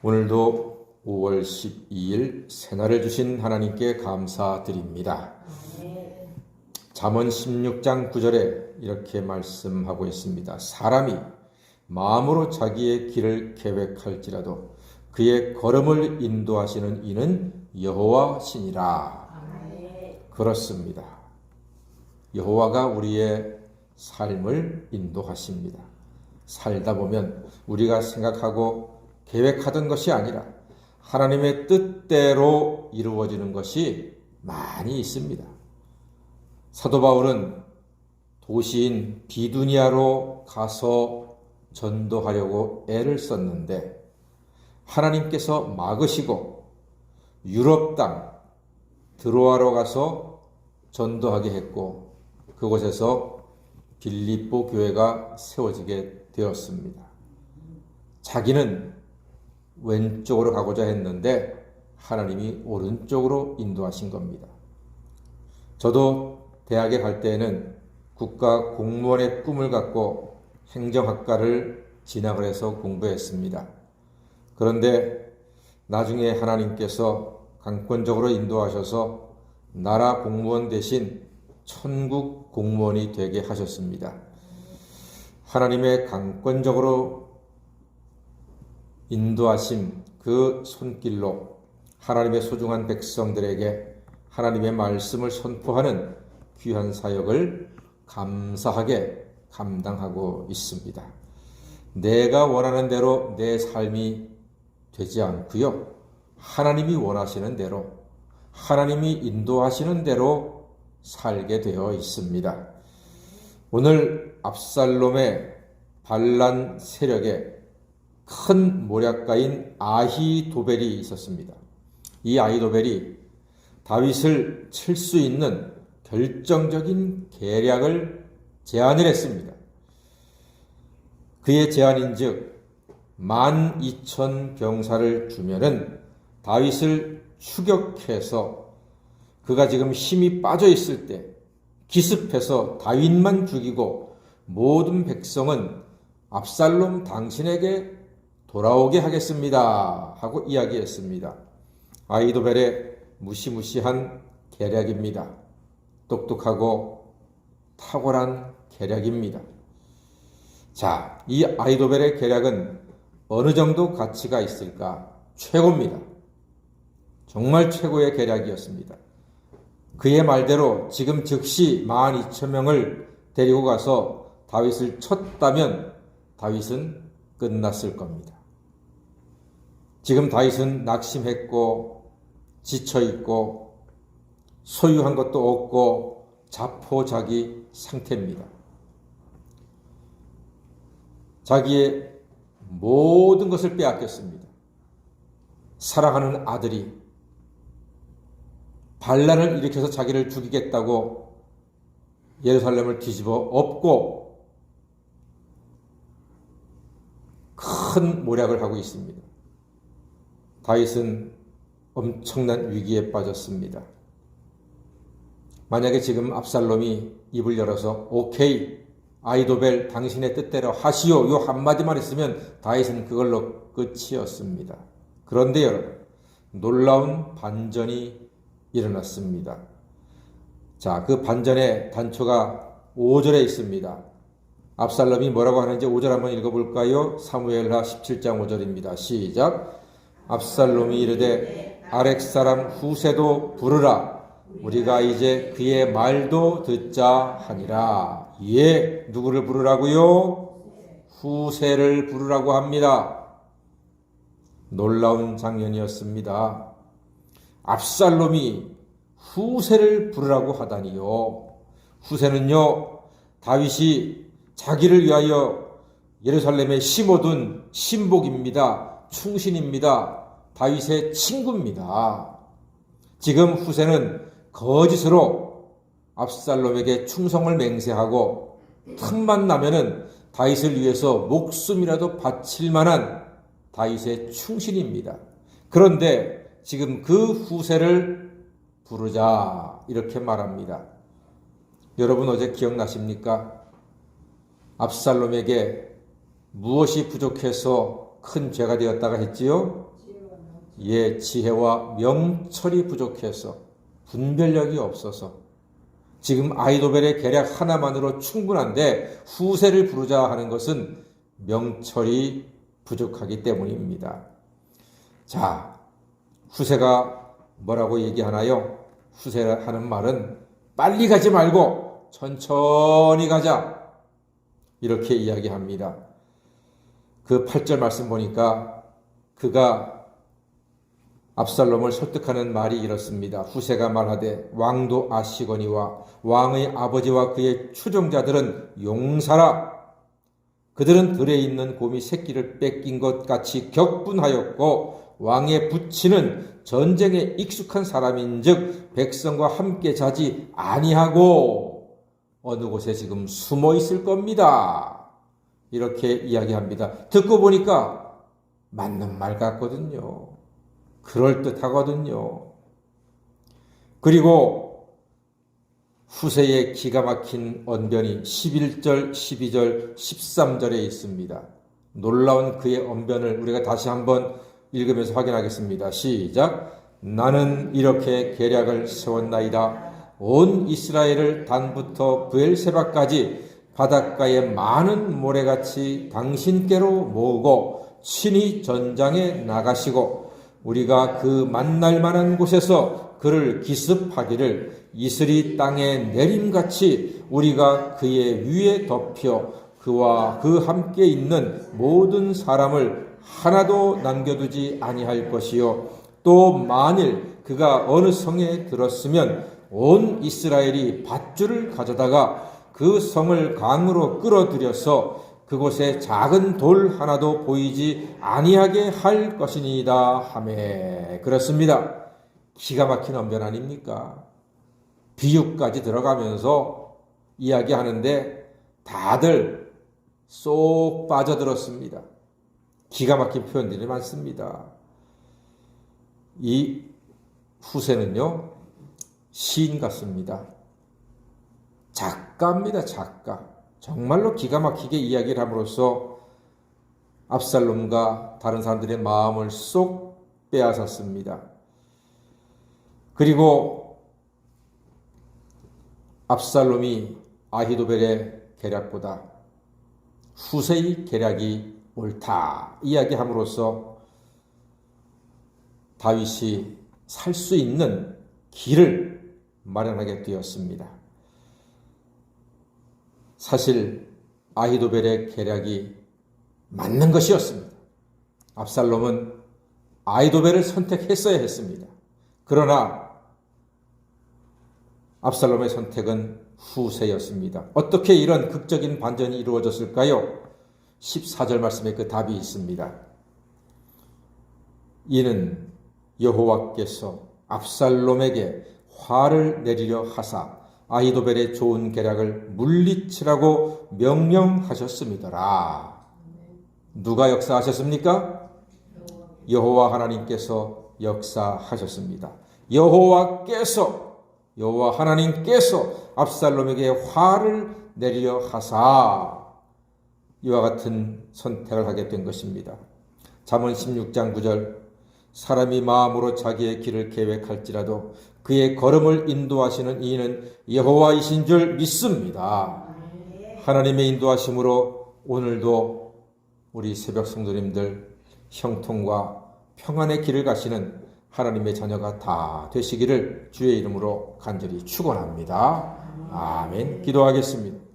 오늘도 5월 12일 새날을 주신 하나님께 감사드립니다. 잠언 16장 9절에 이렇게 말씀하고 있습니다. 사람이 마음으로 자기의 길을 계획할지라도 그의 걸음을 인도하시는 이는 여호와시니라. 그렇습니다. 여호와가 우리의 삶을 인도하십니다. 살다 보면 우리가 생각하고 계획하던 것이 아니라 하나님의 뜻대로 이루어지는 것이 많이 있습니다. 사도 바울은 도시인 비두니아로 가서 전도하려고 애를 썼는데 하나님께서 막으시고 유럽 땅 드로아로 가서 전도하게 했고 그곳에서 빌립보 교회가 세워지게 되었습니다. 자기는 왼쪽으로 가고자 했는데 하나님이 오른쪽으로 인도하신 겁니다. 저도 대학에 갈 때에는 국가 공무원의 꿈을 갖고 행정학과를 진학을 해서 공부했습니다. 그런데 나중에 하나님께서 강권적으로 인도하셔서 나라 공무원 대신 천국 공무원이 되게 하셨습니다. 하나님의 강권적으로 인도하심 그 손길로 하나님의 소중한 백성들에게 하나님의 말씀을 선포하는 귀한 사역을 감사하게 감당하고 있습니다. 내가 원하는 대로 내 삶이 되지 않고요. 하나님이 원하시는 대로 하나님이 인도하시는 대로 살게 되어 있습니다. 오늘 압살롬의 반란 세력에 큰 모략가인 아히도벨이 있었습니다. 이 아히도벨이 다윗을 칠 수 있는 결정적인 계략을 제안을 했습니다. 그의 제안인즉 12,000 병사를 주면은 다윗을 추격해서 그가 지금 힘이 빠져 있을 때 기습해서 다윗만 죽이고 모든 백성은 압살롬 당신에게 돌아오게 하겠습니다 하고 이야기했습니다. 아히도벨의 무시무시한 계략입니다. 똑똑하고 탁월한 계략입니다. 자, 이 아히도벨의 계략은 어느 정도 가치가 있을까? 최고입니다. 정말 최고의 계략이었습니다. 그의 말대로 지금 즉시 12,000명을 데리고 가서 다윗을 쳤다면 다윗은 끝났을 겁니다. 지금 다윗은 낙심했고 지쳐있고 소유한 것도 없고 자포자기 상태입니다. 자기의 모든 것을 빼앗겼습니다. 사랑하는 아들이 반란을 일으켜서 자기를 죽이겠다고 예루살렘을 뒤집어 엎고 큰 모략을 하고 있습니다. 다윗은 엄청난 위기에 빠졌습니다. 만약에 지금 압살롬이 입을 열어서 오케이 아히도벨 당신의 뜻대로 하시오 요 한마디만 했으면 다윗은 그걸로 끝이었습니다. 그런데 여러분 놀라운 반전이 일어났습니다. 자, 그 반전의 단초가 5절에 있습니다. 압살롬이 뭐라고 하는지 5절 한번 읽어볼까요? 사무엘하 17장 5절입니다. 시작. 압살롬이 이르되 아렉 사람 후세도 부르라. 우리가 이제 그의 말도 듣자 하니라. 예, 누구를 부르라고요? 후세를 부르라고 합니다. 놀라운 장면이었습니다. 압살롬이 후세를 부르라고 하다니요. 후세는요, 다윗이 자기를 위하여 예루살렘에 심어둔 신복입니다. 충신입니다. 다윗의 친구입니다. 지금 후세는 거짓으로 압살롬에게 충성을 맹세하고 틈만 나면은 다윗을 위해서 목숨이라도 바칠 만한 다윗의 충신입니다. 그런데 지금 그 후세를 부르자 이렇게 말합니다. 여러분 어제 기억나십니까? 압살롬에게 무엇이 부족해서 큰 죄가 되었다가 했지요? 지혜와 명철이 부족해서 분별력이 없어서 지금 아히도벨의 계략 하나만으로 충분한데 후세를 부르자 하는 것은 명철이 부족하기 때문입니다. 자, 후세가 뭐라고 얘기하나요? 후세가 하는 말은 빨리 가지 말고 천천히 가자, 이렇게 이야기합니다. 그 8절 말씀 보니까 그가 압살롬을 설득하는 말이 이렇습니다. 후세가 말하되 왕도 아시거니와 왕의 아버지와 그의 추종자들은 용사라. 그들은 들에 있는 곰이 새끼를 뺏긴 것 같이 격분하였고 왕의 부친은 전쟁에 익숙한 사람인즉 백성과 함께 자지 아니하고 어느 곳에 지금 숨어 있을 겁니다. 이렇게 이야기합니다. 듣고 보니까 맞는 말 같거든요. 그럴듯하거든요. 그리고 후세의 기가 막힌 언변이 11절, 12절, 13절에 있습니다. 놀라운 그의 언변을 우리가 다시 한번 읽으면서 확인하겠습니다. 시작. 나는 이렇게 계략을 세웠나이다. 온 이스라엘을 단부터 브엘세바까지 바닷가의 많은 모래같이 당신께로 모으고 친히 전장에 나가시고 우리가 그 만날 만한 곳에서 그를 기습하기를 이슬이 땅에 내림같이 우리가 그의 위에 덮여 그와 그 함께 있는 모든 사람을 하나도 남겨두지 아니할 것이요 또 만일 그가 어느 성에 들었으면 온 이스라엘이 밧줄을 가져다가 그 성을 강으로 끌어들여서 그곳에 작은 돌 하나도 보이지 아니하게 할 것이니이다 하매. 그렇습니다. 기가 막힌 언변 아닙니까? 비유까지 들어가면서 이야기하는데 다들 쏙 빠져들었습니다. 기가 막힌 표현들이 많습니다. 이 후세는요, 시인 같습니다. 작가입니다, 작가. 정말로 기가 막히게 이야기를 함으로써 압살롬과 다른 사람들의 마음을 쏙 빼앗았습니다. 그리고 압살롬이 아히도벨의 계략보다 후세의 계략이 옳다 이야기함으로써 다윗이 살 수 있는 길을 마련하게 되었습니다. 사실 아히도벨의 계략이 맞는 것이었습니다. 압살롬은 아히도벨을 선택했어야 했습니다. 그러나 압살롬의 선택은 후세였습니다. 어떻게 이런 극적인 반전이 이루어졌을까요? 14절 말씀에 그 답이 있습니다. 이는 여호와께서 압살롬에게 화를 내리려 하사 아히도벨의 좋은 계략을 물리치라고 명령하셨음이더라. 누가 역사하셨습니까? 여호와 하나님께서 역사하셨습니다. 여호와 하나님께서 압살롬에게 화를 내리려 하사 이와 같은 선택을 하게 된 것입니다. 잠언 16장 9절 사람이 마음으로 자기의 길을 계획할지라도 그의 걸음을 인도하시는 이는 여호와이신 줄 믿습니다. 하나님의 인도하심으로 오늘도 우리 새벽 성도님들 형통과 평안의 길을 가시는 하나님의 자녀가 다 되시기를 주의 이름으로 간절히 축원합니다. 아멘. 기도하겠습니다.